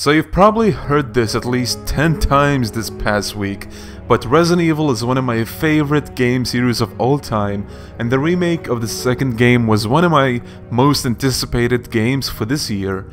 So you've probably heard this at least 10 times this past week, but Resident Evil is one of my favorite game series of all time, and the remake of the second game was one of my most anticipated games for this year.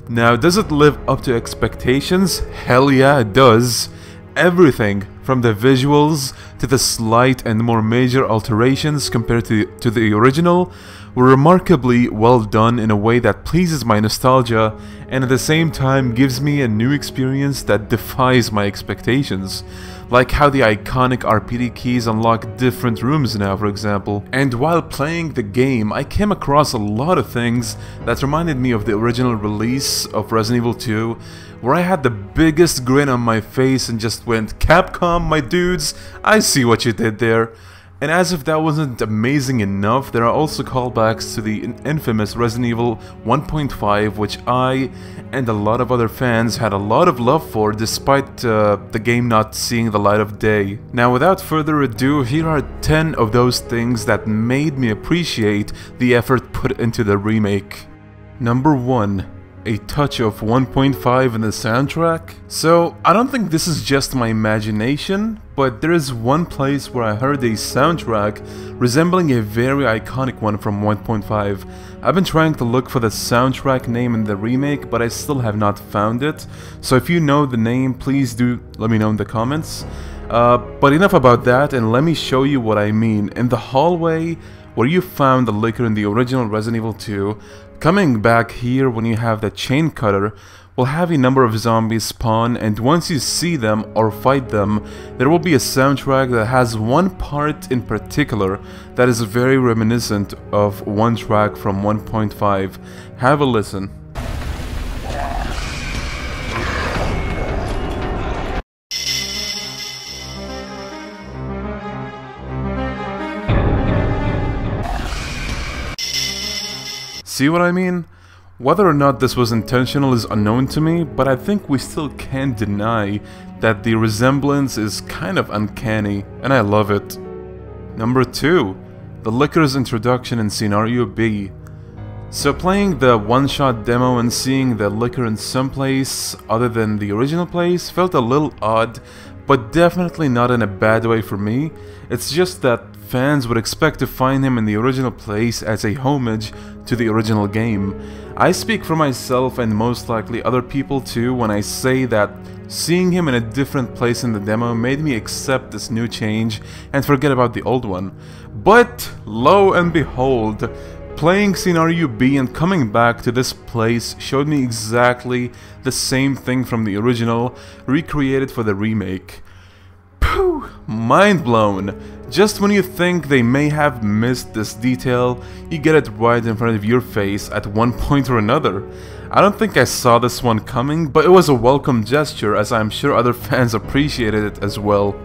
Now, does it live up to expectations? Hell yeah, it does. Everything from the visuals to the slight and more major alterations compared to the original were remarkably well done in a way that pleases my nostalgia and at the same time gives me a new experience that defies my expectations. Like how the iconic RPD keys unlock different rooms now, for example. And while playing the game, I came across a lot of things that reminded me of the original release of Resident Evil 2, where I had the biggest grin on my face and just went, "Capcom, my dudes, I see what you did there." And as if that wasn't amazing enough, there are also callbacks to the infamous Resident Evil 1.5, which I and a lot of other fans had a lot of love for despite the game not seeing the light of day. Now, without further ado, here are 10 of those things that made me appreciate the effort put into the remake. Number 1. A touch of 1.5 in the soundtrack. So, I don't think this is just my imagination, but there is one place where I heard a soundtrack resembling a very iconic one from 1.5. I've been trying to look for the soundtrack name in the remake, but I still have not found it. So if you know the name, please do let me know in the comments. But enough about that, and let me show you what I mean. In the hallway where you found the liquor in the original Resident Evil 2, coming back here when you have the chain cutter, will have a number of zombies spawn, and once you see them or fight them, there will be a soundtrack that has one part in particular that is very reminiscent of one track from 1.5. Have a listen. See what I mean? Whether or not this was intentional is unknown to me, but I think we still can't deny that the resemblance is kind of uncanny, and I love it. Number 2. The LICKER'S introduction in Scenario B. So playing the one-shot demo and seeing the Licker in some place other than the original place felt a little odd, but definitely not in a bad way for me. It's just that fans would expect to find him in the original place as a homage to the original game. I speak for myself and most likely other people too when I say that seeing him in a different place in the demo made me accept this new change and forget about the old one. But lo and behold, playing Scenario B and coming back to this place showed me exactly the same thing from the original, recreated for the remake. Phew, mind blown. Just when you think they may have missed this detail, you get it right in front of your face at one point or another. I don't think I saw this one coming, but it was a welcome gesture, as I'm sure other fans appreciated it as well.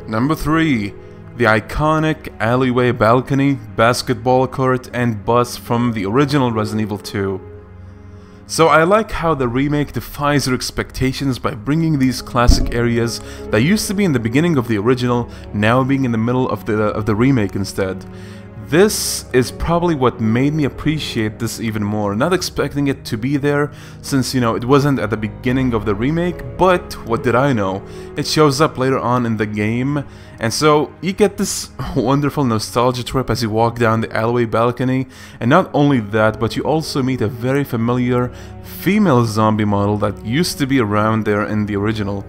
Number 3. The iconic alleyway balcony, basketball court, and bus from the original Resident Evil 2. So I like how the remake defies your expectations by bringing these classic areas that used to be in the beginning of the original, now being in the middle of the remake instead. This is probably what made me appreciate this even more, not expecting it to be there since, you know, it wasn't at the beginning of the remake, but what did I know? It shows up later on in the game, and so you get this wonderful nostalgia trip as you walk down the alleyway balcony, and not only that, but you also meet a very familiar female zombie model that used to be around there in the original.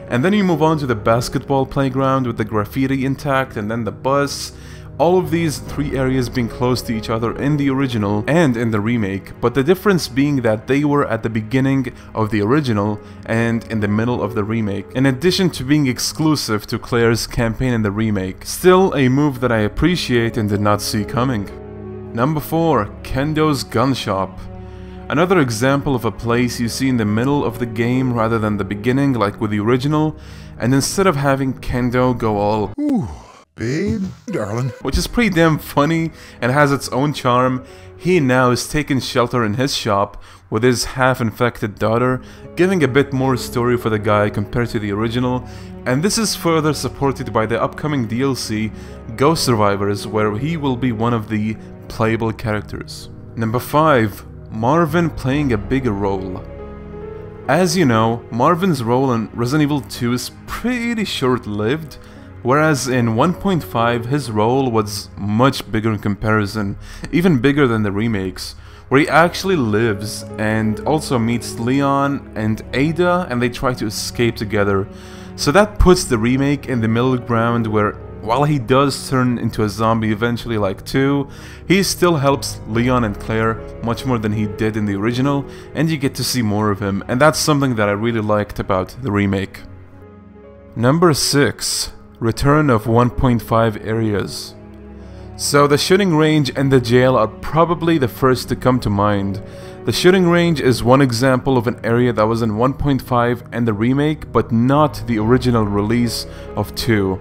And then you move on to the basketball playground with the graffiti intact, and then the bus. All of these 3 areas being close to each other in the original and in the remake, but the difference being that they were at the beginning of the original and in the middle of the remake, in addition to being exclusive to Claire's campaign in the remake. Still a move that I appreciate and did not see coming. Number 4. KENDO'S gun shop. Another example of a place you see in the middle of the game rather than the beginning like with the original, and instead of having Kendo go all "Ooh, babe, darling," which is pretty damn funny and has its own charm, he now is taking shelter in his shop with his half-infected daughter, giving a bit more story for the guy compared to the original, and this is further supported by the upcoming DLC, Ghost Survivors, where he will be one of the playable characters. Number 5. Marvin playing a bigger role. As you know, Marvin's role in Resident Evil 2 is pretty short-lived, whereas in 1.5 his role was much bigger in comparison, even bigger than the remakes, where he actually lives and also meets Leon and Ada and they try to escape together. So that puts the remake in the middle ground where, while he does turn into a zombie eventually like 2, he still helps Leon and Claire much more than he did in the original, and you get to see more of him, and that's something that I really liked about the remake. Number 6. Return of 1.5 areas. So the shooting range and the jail are probably the first to come to mind. The shooting range is one example of an area that was in 1.5 and the remake, but not the original release of 2.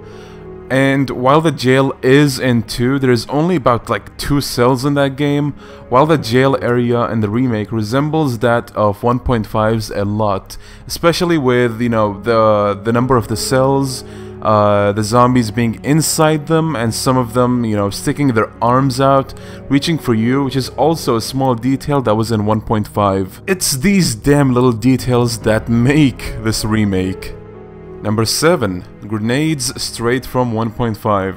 And while the jail is in 2, there is only about like 2 cells in that game, while the jail area in the remake resembles that of 1.5's a lot, especially with, you know, the number of the cells, the zombies being inside them, and some of them, you know, sticking their arms out, reaching for you, which is also a small detail that was in 1.5. It's these damn little details that make this remake. Number 7. Grenades straight from 1.5.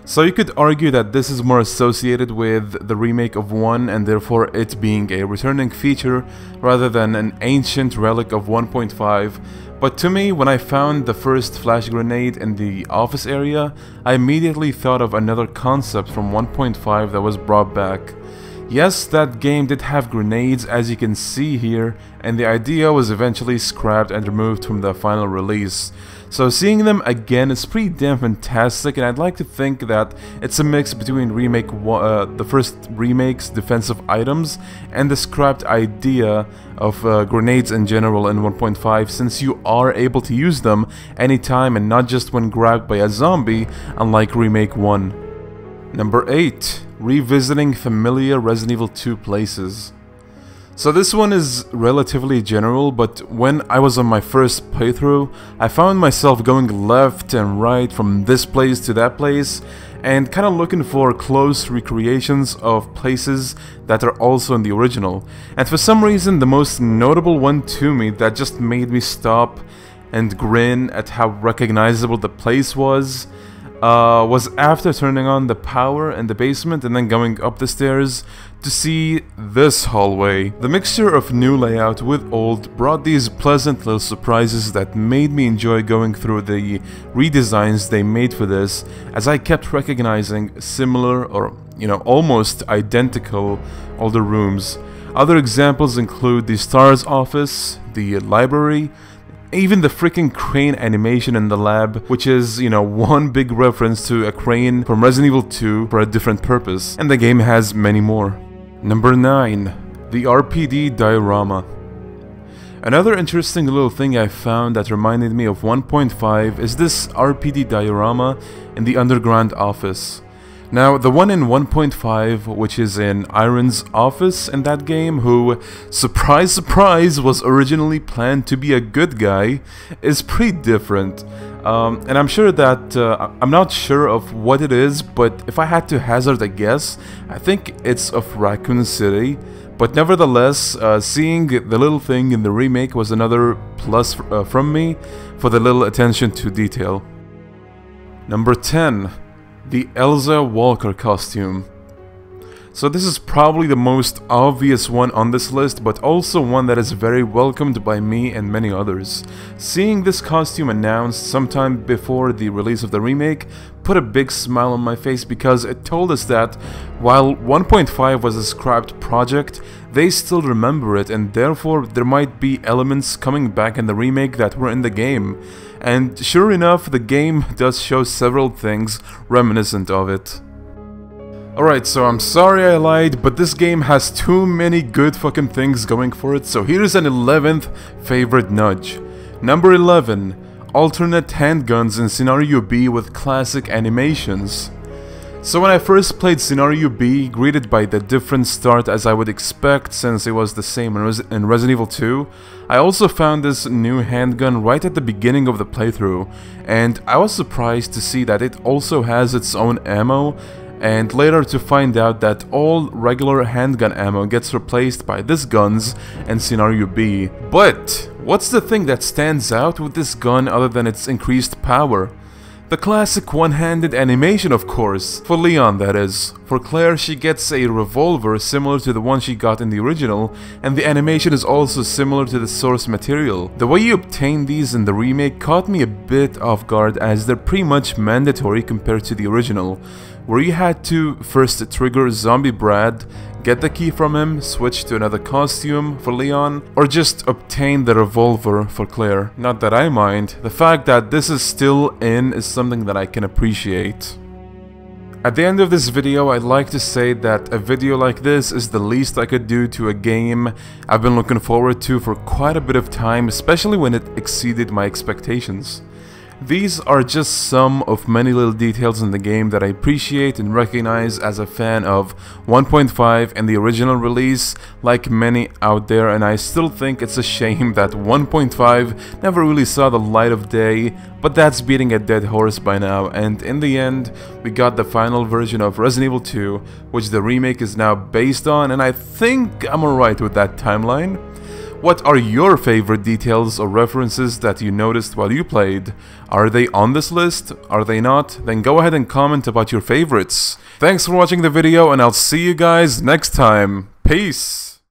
So you could argue that this is more associated with the remake of 1 and therefore it being a returning feature rather than an ancient relic of 1.5. But to me, when I found the first flash grenade in the office area, I immediately thought of another concept from 1.5 that was brought back. Yes, that game did have grenades, as you can see here, and the idea was eventually scrapped and removed from the final release. So seeing them again is pretty damn fantastic, and I'd like to think that it's a mix between the first remake's defensive items and the scrapped idea of grenades in general in 1.5, since you are able to use them anytime and not just when grabbed by a zombie, unlike Remake 1. Number 8. Revisiting familiar Resident Evil 2 places. So this one is relatively general, but when I was on my first playthrough, I found myself going left and right from this place to that place, and kind of looking for close recreations of places that are also in the original. And for some reason, the most notable one to me that just made me stop and grin at how recognizable the place was after turning on the power in the basement and then going up the stairs to see this hallway. The mixture of new layout with old brought these pleasant little surprises that made me enjoy going through the redesigns they made for this, as I kept recognizing similar or, you know, almost identical older rooms. Other examples include the STARS office, the library, even the freaking crane animation in the lab, which is, you know, one big reference to a crane from Resident Evil 2 for a different purpose, and the game has many more. Number 9. The RPD diorama. Another interesting little thing I found that reminded me of 1.5 is this RPD diorama in the underground office. Now, the one in 1.5, which is in Iron's office in that game, who, surprise surprise, was originally planned to be a good guy, is pretty different. And I'm sure that, I'm not sure of what it is, but if I had to hazard a guess, I think it's of Raccoon City. But nevertheless, seeing the little thing in the remake was another plus from me for the little attention to detail. Number 10. The ELZA Walker costume. So this is probably the most obvious one on this list, but also one that is very welcomed by me and many others. Seeing this costume announced sometime before the release of the remake put a big smile on my face, because it told us that while 1.5 was a scrapped project, they still remember it, and therefore there might be elements coming back in the remake that were in the game. And sure enough, the game does show several things reminiscent of it. Alright, so I'm sorry I lied, but this game has too many good fucking things going for it, so here's an 11th favorite nudge. Number 11. Alternate handguns in Scenario B with classic animations. So when I first played Scenario B, greeted by the different start as I would expect since it was the same in Resident Evil 2, I also found this new handgun right at the beginning of the playthrough, and I was surprised to see that it also has its own ammo, and later to find out that all regular handgun ammo gets replaced by this gun's in Scenario B. But what's the thing that stands out with this gun other than its increased power? The classic one-handed animation, of course. For Leon, that is. For Claire, she gets a revolver similar to the one she got in the original, and the animation is also similar to the source material. The way you obtain these in the remake caught me a bit off guard, as they're pretty much mandatory compared to the original, where you had to first trigger Zombie Brad, get the key from him, switch to another costume for Leon, or just obtain the revolver for Claire. Not that I mind, the fact that this is still in is something that I can appreciate. At the end of this video, I'd like to say that a video like this is the least I could do to a game I've been looking forward to for quite a bit of time, especially when it exceeded my expectations. These are just some of many little details in the game that I appreciate and recognize as a fan of 1.5 and the original release, like many out there, and I still think it's a shame that 1.5 never really saw the light of day, but that's beating a dead horse by now, and in the end, we got the final version of Resident Evil 2, which the remake is now based on, and I think I'm alright with that timeline. What are your favorite details or references that you noticed while you played? Are they on this list? Are they not? Then go ahead and comment about your favorites. Thanks for watching the video, and I'll see you guys next time. Peace!